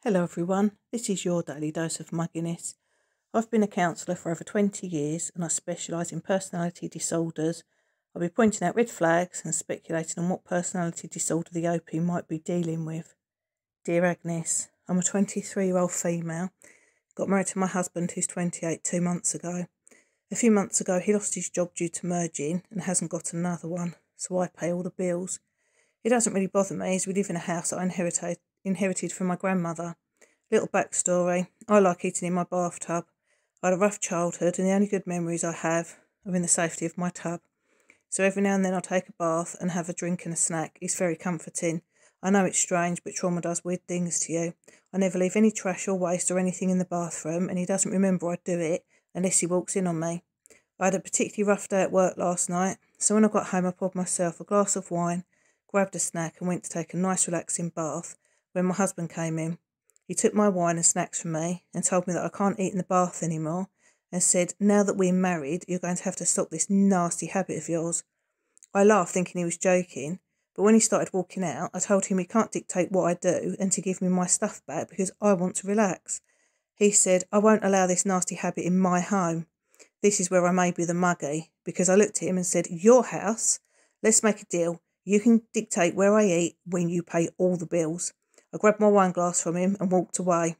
Hello everyone, this is your daily dose of mugginess. I've been a counsellor for over 20 years and I specialise in personality disorders. I'll be pointing out red flags and speculating on what personality disorder the OP might be dealing with. Dear Agnes, I'm a 23-year-old female. Got married to my husband who's 28 2 months ago. A few months ago he lost his job due to merging and hasn't got another one, so I pay all the bills. It doesn't really bother me as we live in a house that I inherited from my grandmother. Little backstory, I like eating in my bathtub. I had a rough childhood and the only good memories I have are in the safety of my tub. So every now and then I take a bath and have a drink and a snack. It's very comforting. I know it's strange, but trauma does weird things to you. I never leave any trash or waste or anything in the bathroom, and he doesn't remember I do it unless he walks in on me. I had a particularly rough day at work last night, so when I got home I poured myself a glass of wine, grabbed a snack and went to take a nice relaxing bath when my husband came in. He took my wine and snacks from me and told me that I can't eat in the bath anymore and said, now that we're married, you're going to have to stop this nasty habit of yours. I laughed thinking he was joking, but when he started walking out, I told him he can't dictate what I do and to give me my stuff back because I want to relax. He said, I won't allow this nasty habit in my home. This is where I may be the muggy, because I looked at him and said, your house, let's make a deal. You can dictate where I eat when you pay all the bills. I grabbed my wine glass from him and walked away.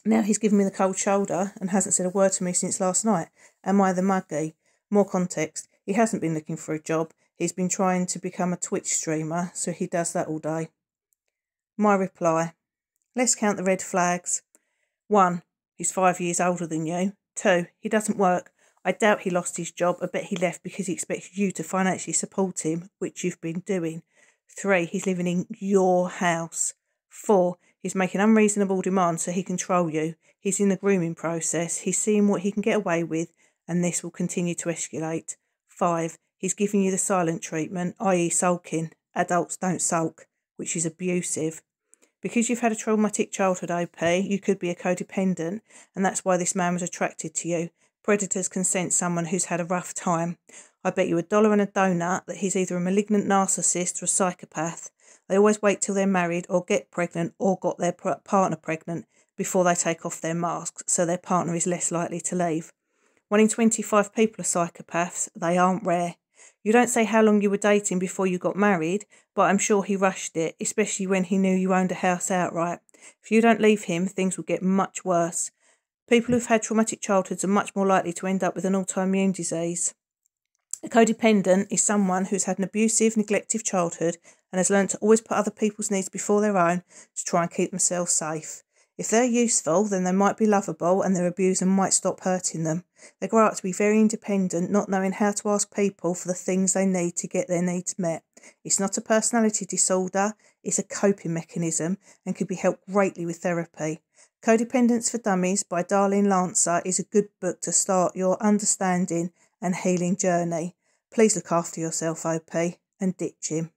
Now he's given me the cold shoulder and hasn't said a word to me since last night. Am I the muggy? More context, he hasn't been looking for a job. He's been trying to become a Twitch streamer, so he does that all day. My reply. Let's count the red flags. 1. He's 5 years older than you. 2. He doesn't work. I doubt he lost his job. I bet he left because he expects you to financially support him, which you've been doing. 3. He's living in your house. 4. He's making unreasonable demands so he can control you. He's in the grooming process. He's seeing what he can get away with, and this will continue to escalate. 5. He's giving you the silent treatment, i.e. sulking. Adults don't sulk, which is abusive. Because you've had a traumatic childhood, OP, you could be a codependent, and that's why this man was attracted to you. Predators can sense someone who's had a rough time. I bet you $1 and a donut that he's either a malignant narcissist or a psychopath. They always wait till they're married or get pregnant or got their partner pregnant before they take off their masks, so their partner is less likely to leave. 1 in 25 people are psychopaths. They aren't rare. You don't say how long you were dating before you got married, but I'm sure he rushed it, especially when he knew you owned a house outright. If you don't leave him, things will get much worse. People who've had traumatic childhoods are much more likely to end up with an autoimmune disease. A codependent is someone who's had an abusive, neglective childhood and has learned to always put other people's needs before their own to try and keep themselves safe. If they're useful, then they might be lovable and their abuser might stop hurting them. They grow up to be very independent, not knowing how to ask people for the things they need to get their needs met. It's not a personality disorder, it's a coping mechanism and could be helped greatly with therapy. Codependence for Dummies by Darlene Lancer is a good book to start your understanding and healing journey. Please look after yourself, OP, and ditch him.